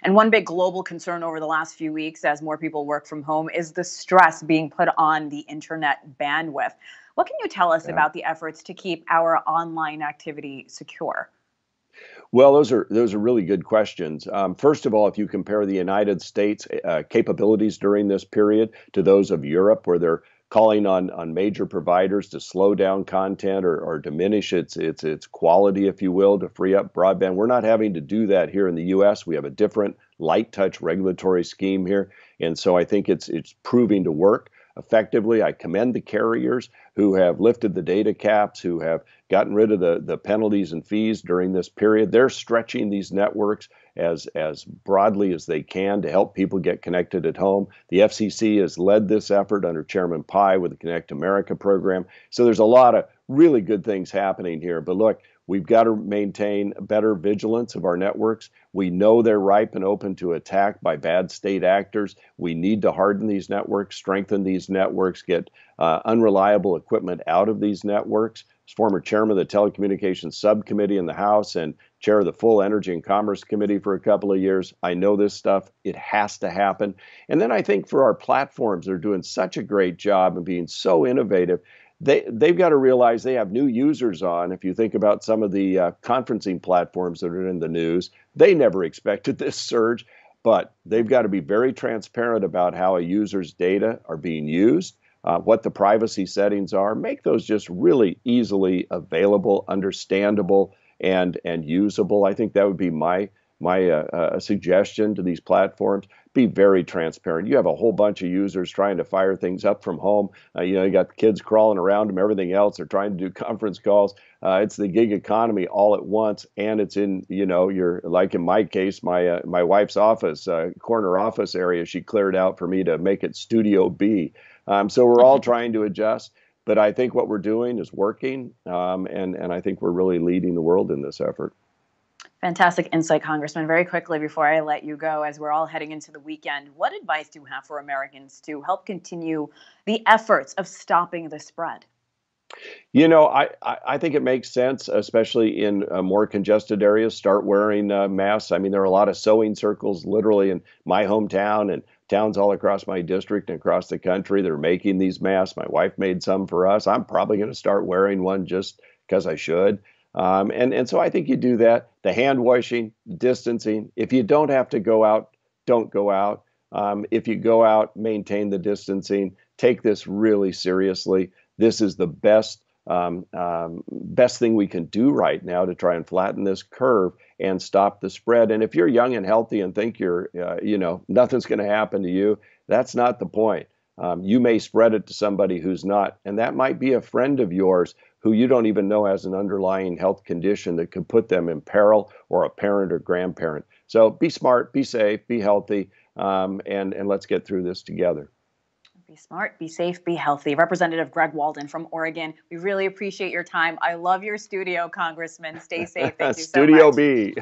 And one big global concern over the last few weeks, as more people work from home, is the stress being put on the internet bandwidth. What can you tell us Yeah. about the efforts to keep our online activity secure? Well, those are really good questions. First of all, if you compare the United States capabilities during this period to those of Europe, where they're calling on major providers to slow down content or diminish its quality, if you will, to free up broadband, we're not having to do that here in the U.S. We have a different light touch regulatory scheme here, and so I think it's proving to work effectively. I commend the carriers who have lifted the data caps, who have gotten rid of the penalties and fees during this period. They're stretching these networks as broadly as they can to help people get connected at home. The FCC has led this effort under Chairman Pai with the Connect America program. So there's a lot of really good things happening here. But look, we've got to maintain better vigilance of our networks. We know they're ripe and open to attack by bad state actors. We need to harden these networks, strengthen these networks, get unreliable equipment out of these networks. As former chairman of the Telecommunications Subcommittee in the House and chair of the full Energy and Commerce Committee for a couple of years, I know this stuff. It has to happen. And then I think for our platforms, they're doing such a great job and being so innovative. They've got to realize they have new users on. If you think about some of the conferencing platforms that are in the news, they never expected this surge, but they've got to be very transparent about how a user's data are being used, what the privacy settings are. Make those just really easily available, understandable, and usable. I think that would be my suggestion to these platforms. Be very transparent. You have a whole bunch of users trying to fire things up from home. You got kids crawling around them, everything else. They're trying to do conference calls. It's the gig economy all at once, and it's in, you're like in my case, my wife's office, corner office area. She cleared out for me to make it Studio B. So we're all trying to adjust, but I think what we're doing is working, and I think we're really leading the world in this effort. Fantastic insight, Congressman. Very quickly, before I let you go, as we're all heading into the weekend, what advice do you have for Americans to help continue the efforts of stopping the spread? I think it makes sense, especially in more congested areas, start wearing masks. I mean, there are a lot of sewing circles literally in my hometown and towns all across my district and across the country. They're making these masks. My wife made some for us. I'm probably going to start wearing one just because I should. And so I think you do that. The hand washing, distancing. If you don't have to go out, don't go out. If you go out, maintain the distancing. Take this really seriously. This is the best thing we can do right now to try and flatten this curve and stop the spread. And if you're young and healthy and think nothing's going to happen to you, that's not the point. You may spread it to somebody who's not, and that might be a friend of yours who you don't even know has an underlying health condition that could put them in peril, or a parent or grandparent. So be smart, be safe, be healthy, and let's get through this together. Be smart, be safe, be healthy. Representative Greg Walden from Oregon, we really appreciate your time. I love your studio, Congressman. Stay safe. Thank you so Studio much. B.